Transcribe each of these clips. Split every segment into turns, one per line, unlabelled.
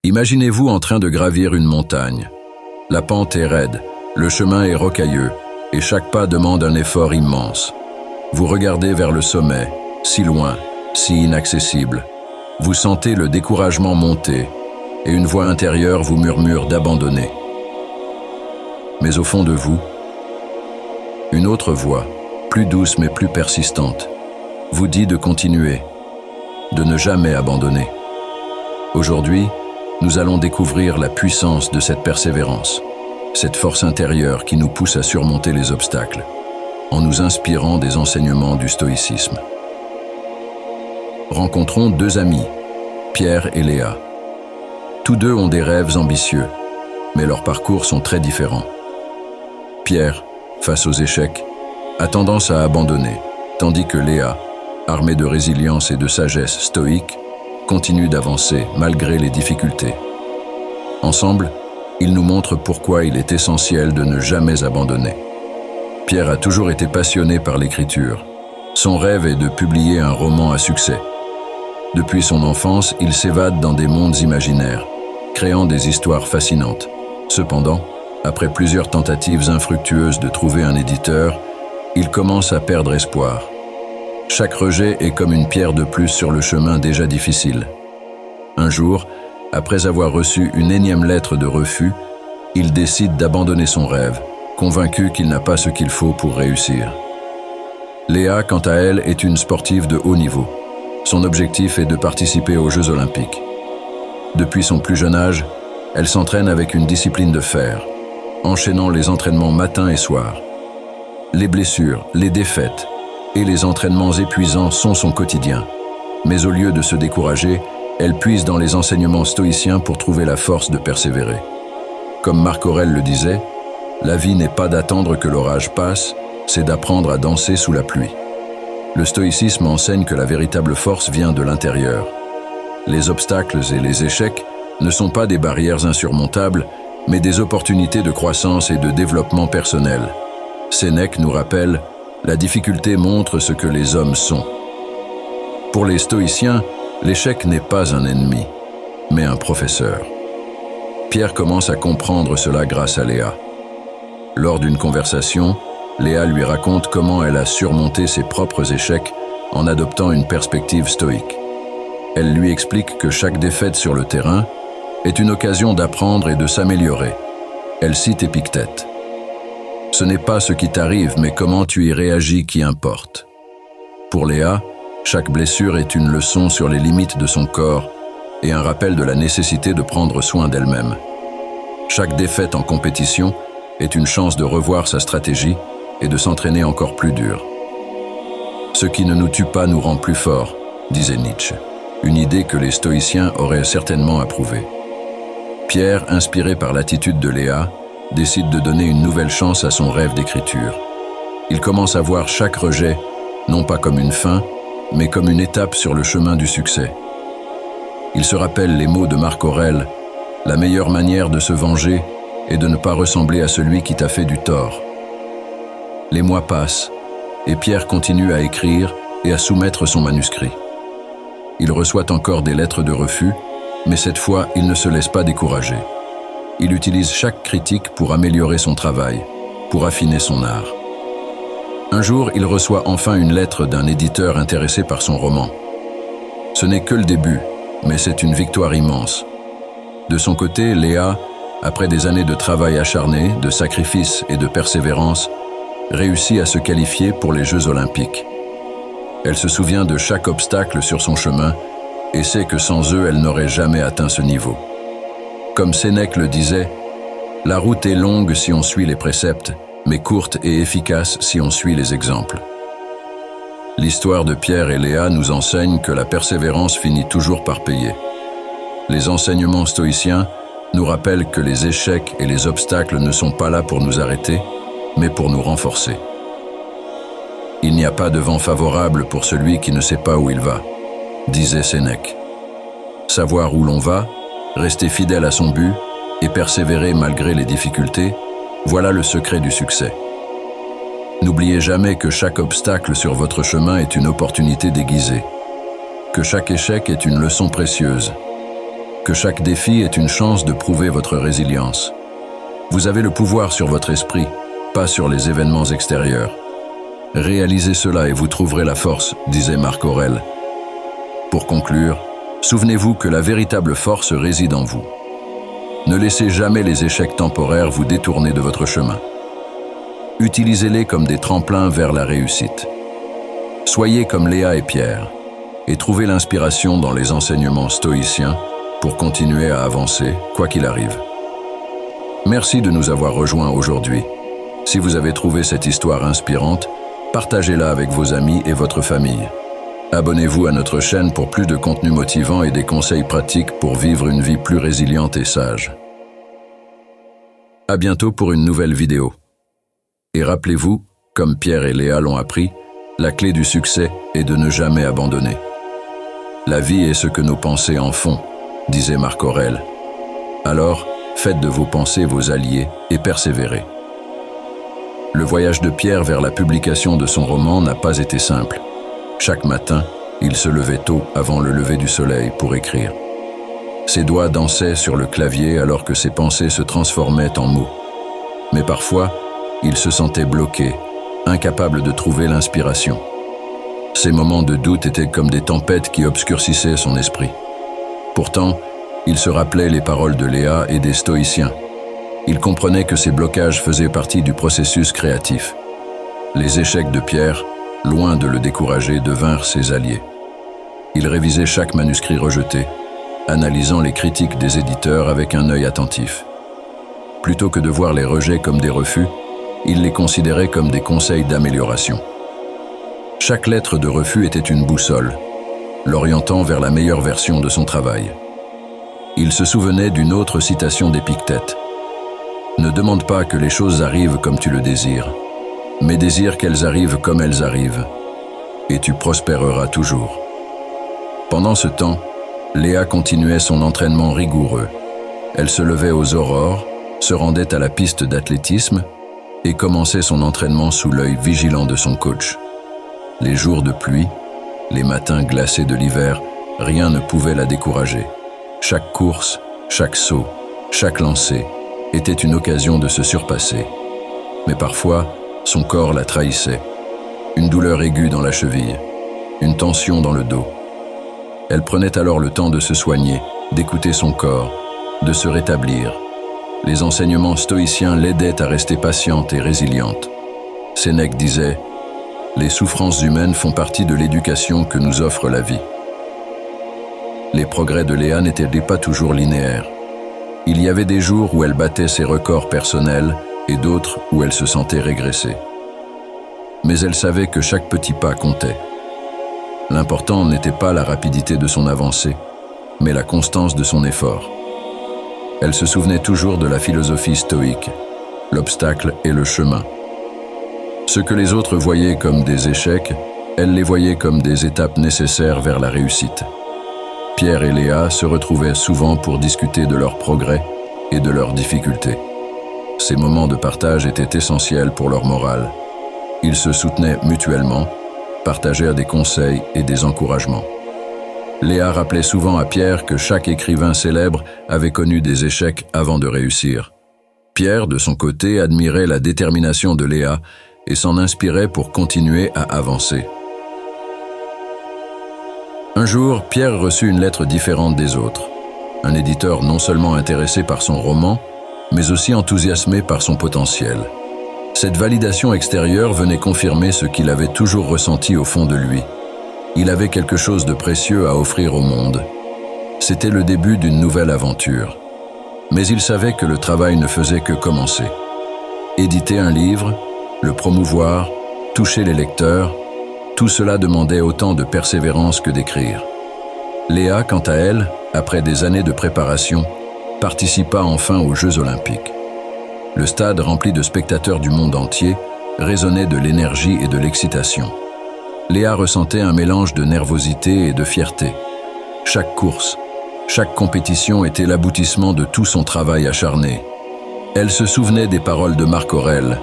Imaginez-vous en train de gravir une montagne. La pente est raide, le chemin est rocailleux, et chaque pas demande un effort immense. Vous regardez vers le sommet, si loin, si inaccessible. Vous sentez le découragement monter, et une voix intérieure vous murmure d'abandonner. Mais au fond de vous, une autre voix, plus douce mais plus persistante, vous dit de continuer, de ne jamais abandonner. Aujourd'hui, nous allons découvrir la puissance de cette persévérance, cette force intérieure qui nous pousse à surmonter les obstacles, en nous inspirant des enseignements du stoïcisme. Rencontrons deux amis, Pierre et Léa. Tous deux ont des rêves ambitieux, mais leurs parcours sont très différents. Pierre, face aux échecs, a tendance à abandonner, tandis que Léa, armée de résilience et de sagesse stoïque, continue d'avancer malgré les difficultés. Ensemble, ils nous montrent pourquoi il est essentiel de ne jamais abandonner. Pierre a toujours été passionné par l'écriture. Son rêve est de publier un roman à succès. Depuis son enfance, il s'évade dans des mondes imaginaires, créant des histoires fascinantes. Cependant, après plusieurs tentatives infructueuses de trouver un éditeur, il commence à perdre espoir. Chaque rejet est comme une pierre de plus sur le chemin déjà difficile. Un jour, après avoir reçu une énième lettre de refus, il décide d'abandonner son rêve, convaincu qu'il n'a pas ce qu'il faut pour réussir. Léa, quant à elle, est une sportive de haut niveau. Son objectif est de participer aux Jeux Olympiques. Depuis son plus jeune âge, elle s'entraîne avec une discipline de fer, enchaînant les entraînements matin et soir. Les blessures, les défaites et les entraînements épuisants sont son quotidien. Mais au lieu de se décourager, elle puise dans les enseignements stoïciens pour trouver la force de persévérer. Comme Marc Aurèle le disait, la vie n'est pas d'attendre que l'orage passe, c'est d'apprendre à danser sous la pluie. Le stoïcisme enseigne que la véritable force vient de l'intérieur. Les obstacles et les échecs ne sont pas des barrières insurmontables, mais des opportunités de croissance et de développement personnel. Sénèque nous rappelle « La difficulté montre ce que les hommes sont ». Pour les stoïciens, l'échec n'est pas un ennemi, mais un professeur. Pierre commence à comprendre cela grâce à Léa. Lors d'une conversation, Léa lui raconte comment elle a surmonté ses propres échecs en adoptant une perspective stoïque. Elle lui explique que chaque défaite sur le terrain est une occasion d'apprendre et de s'améliorer. Elle cite Épictète. « Ce n'est pas ce qui t'arrive, mais comment tu y réagis qui importe. » Pour Léa, chaque blessure est une leçon sur les limites de son corps et un rappel de la nécessité de prendre soin d'elle-même. Chaque défaite en compétition est une chance de revoir sa stratégie et de s'entraîner encore plus dur. « Ce qui ne nous tue pas nous rend plus forts », disait Nietzsche, une idée que les stoïciens auraient certainement approuvée. Pierre, inspiré par l'attitude de Léa, décide de donner une nouvelle chance à son rêve d'écriture. Il commence à voir chaque rejet, non pas comme une fin, mais comme une étape sur le chemin du succès. Il se rappelle les mots de Marc Aurèle, « La meilleure manière de se venger est de ne pas ressembler à celui qui t'a fait du tort. » Les mois passent, et Pierre continue à écrire et à soumettre son manuscrit. Il reçoit encore des lettres de refus, mais cette fois, il ne se laisse pas décourager. Il utilise chaque critique pour améliorer son travail, pour affiner son art. Un jour, il reçoit enfin une lettre d'un éditeur intéressé par son roman. Ce n'est que le début, mais c'est une victoire immense. De son côté, Léa, après des années de travail acharné, de sacrifice et de persévérance, réussit à se qualifier pour les Jeux Olympiques. Elle se souvient de chaque obstacle sur son chemin et sait que sans eux, elle n'aurait jamais atteint ce niveau. Comme Sénèque le disait, « La route est longue si on suit les préceptes, mais courte et efficace si on suit les exemples. » L'histoire de Pierre et Léa nous enseigne que la persévérance finit toujours par payer. Les enseignements stoïciens nous rappellent que les échecs et les obstacles ne sont pas là pour nous arrêter, mais pour nous renforcer. Il n'y a pas de vent favorable pour celui qui ne sait pas où il va, disait Sénèque. Savoir où l'on va, rester fidèle à son but et persévérer malgré les difficultés, voilà le secret du succès. N'oubliez jamais que chaque obstacle sur votre chemin est une opportunité déguisée, que chaque échec est une leçon précieuse, que chaque défi est une chance de prouver votre résilience. Vous avez le pouvoir sur votre esprit, pas sur les événements extérieurs. Réalisez cela et vous trouverez la force, disait Marc Aurèle. Pour conclure, souvenez-vous que la véritable force réside en vous. Ne laissez jamais les échecs temporaires vous détourner de votre chemin. Utilisez-les comme des tremplins vers la réussite. Soyez comme Léa et Pierre, et trouvez l'inspiration dans les enseignements stoïciens pour continuer à avancer, quoi qu'il arrive. Merci de nous avoir rejoints aujourd'hui. Si vous avez trouvé cette histoire inspirante, partagez-la avec vos amis et votre famille. Abonnez-vous à notre chaîne pour plus de contenu motivant et des conseils pratiques pour vivre une vie plus résiliente et sage. À bientôt pour une nouvelle vidéo. Et rappelez-vous, comme Pierre et Léa l'ont appris, la clé du succès est de ne jamais abandonner. La vie est ce que nos pensées en font, disait Marc Aurèle. Alors, faites de vos pensées vos alliés et persévérez. Le voyage de Pierre vers la publication de son roman n'a pas été simple. Chaque matin, il se levait tôt avant le lever du soleil pour écrire. Ses doigts dansaient sur le clavier alors que ses pensées se transformaient en mots. Mais parfois, il se sentait bloqué, incapable de trouver l'inspiration. Ces moments de doute étaient comme des tempêtes qui obscurcissaient son esprit. Pourtant, il se rappelait les paroles de Léa et des stoïciens. Il comprenait que ces blocages faisaient partie du processus créatif. Les échecs de Pierre, loin de le décourager, devinrent ses alliés. Il révisait chaque manuscrit rejeté, analysant les critiques des éditeurs avec un œil attentif. Plutôt que de voir les rejets comme des refus, il les considérait comme des conseils d'amélioration. Chaque lettre de refus était une boussole, l'orientant vers la meilleure version de son travail. Il se souvenait d'une autre citation d'Épictète. « Ne demande pas que les choses arrivent comme tu le désires, mais désire qu'elles arrivent comme elles arrivent, et tu prospéreras toujours. » Pendant ce temps, Léa continuait son entraînement rigoureux. Elle se levait aux aurores, se rendait à la piste d'athlétisme et commençait son entraînement sous l'œil vigilant de son coach. Les jours de pluie, les matins glacés de l'hiver, rien ne pouvait la décourager. Chaque course, chaque saut, chaque lancer était une occasion de se surpasser. Mais parfois, son corps la trahissait. Une douleur aiguë dans la cheville, une tension dans le dos. Elle prenait alors le temps de se soigner, d'écouter son corps, de se rétablir. Les enseignements stoïciens l'aidaient à rester patiente et résiliente. Sénèque disait « Les souffrances humaines font partie de l'éducation que nous offre la vie. » Les progrès de Léa n'étaient pas toujours linéaires. Il y avait des jours où elle battait ses records personnels et d'autres où elle se sentait régresser. Mais elle savait que chaque petit pas comptait. L'important n'était pas la rapidité de son avancée, mais la constance de son effort. Elle se souvenait toujours de la philosophie stoïque, l'obstacle et le chemin. Ce que les autres voyaient comme des échecs, elle les voyait comme des étapes nécessaires vers la réussite. Pierre et Léa se retrouvaient souvent pour discuter de leurs progrès et de leurs difficultés. Ces moments de partage étaient essentiels pour leur morale. Ils se soutenaient mutuellement, partageaient des conseils et des encouragements. Léa rappelait souvent à Pierre que chaque écrivain célèbre avait connu des échecs avant de réussir. Pierre, de son côté, admirait la détermination de Léa et s'en inspirait pour continuer à avancer. Un jour, Pierre reçut une lettre différente des autres. Un éditeur non seulement intéressé par son roman, mais aussi enthousiasmé par son potentiel. Cette validation extérieure venait confirmer ce qu'il avait toujours ressenti au fond de lui. Il avait quelque chose de précieux à offrir au monde. C'était le début d'une nouvelle aventure. Mais il savait que le travail ne faisait que commencer. Éditer un livre, le promouvoir, toucher les lecteurs, tout cela demandait autant de persévérance que d'écrire. Léa, quant à elle, après des années de préparation, participa enfin aux Jeux Olympiques. Le stade rempli de spectateurs du monde entier résonnait de l'énergie et de l'excitation. Léa ressentait un mélange de nervosité et de fierté. Chaque course, chaque compétition était l'aboutissement de tout son travail acharné. Elle se souvenait des paroles de Marc Aurèle.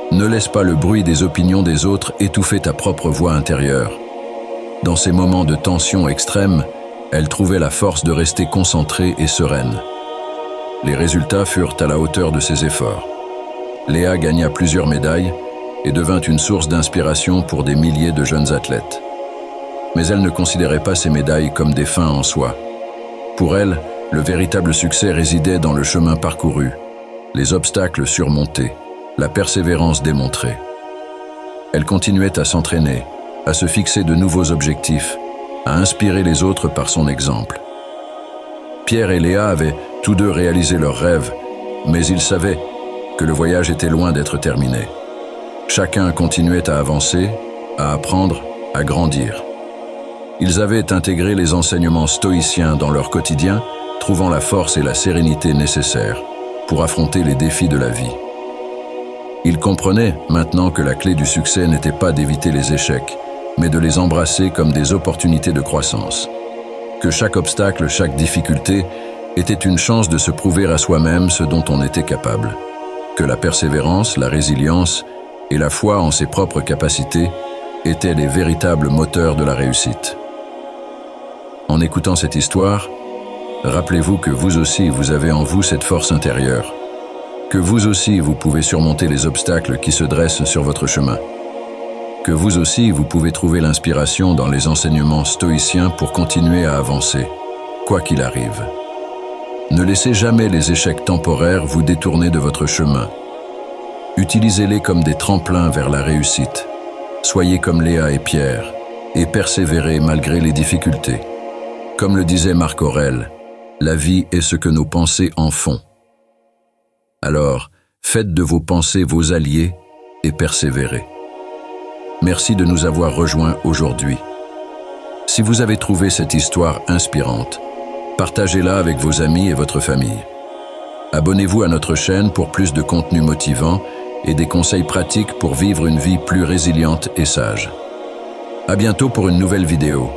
« Ne laisse pas le bruit des opinions des autres étouffer ta propre voix intérieure. » Dans ces moments de tension extrême, Elle trouvait la force de rester concentrée et sereine. Les résultats furent à la hauteur de ses efforts. Léa gagna plusieurs médailles et devint une source d'inspiration pour des milliers de jeunes athlètes. Mais elle ne considérait pas ces médailles comme des fins en soi. Pour elle, le véritable succès résidait dans le chemin parcouru, les obstacles surmontés, la persévérance démontrée. Elle continuait à s'entraîner, à se fixer de nouveaux objectifs, à inspirer les autres par son exemple. Pierre et Léa avaient tous deux réalisé leurs rêves, mais ils savaient que le voyage était loin d'être terminé. Chacun continuait à avancer, à apprendre, à grandir. Ils avaient intégré les enseignements stoïciens dans leur quotidien, trouvant la force et la sérénité nécessaires pour affronter les défis de la vie. Ils comprenaient maintenant que la clé du succès n'était pas d'éviter les échecs, mais de les embrasser comme des opportunités de croissance. Que chaque obstacle, chaque difficulté était une chance de se prouver à soi-même ce dont on était capable. Que la persévérance, la résilience et la foi en ses propres capacités étaient les véritables moteurs de la réussite. En écoutant cette histoire, rappelez-vous que vous aussi vous avez en vous cette force intérieure, que vous aussi vous pouvez surmonter les obstacles qui se dressent sur votre chemin, que vous aussi vous pouvez trouver l'inspiration dans les enseignements stoïciens pour continuer à avancer, quoi qu'il arrive. Ne laissez jamais les échecs temporaires vous détourner de votre chemin. Utilisez-les comme des tremplins vers la réussite. Soyez comme Léa et Pierre, et persévérez malgré les difficultés. Comme le disait Marc Aurèle, la vie est ce que nos pensées en font. Alors, faites de vos pensées vos alliés et persévérez. Merci de nous avoir rejoints aujourd'hui. Si vous avez trouvé cette histoire inspirante, partagez-la avec vos amis et votre famille. Abonnez-vous à notre chaîne pour plus de contenu motivant et des conseils pratiques pour vivre une vie plus résiliente et sage. À bientôt pour une nouvelle vidéo.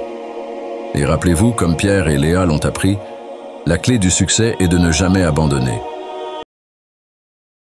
Et rappelez-vous, comme Pierre et Léa l'ont appris, la clé du succès est de ne jamais abandonner.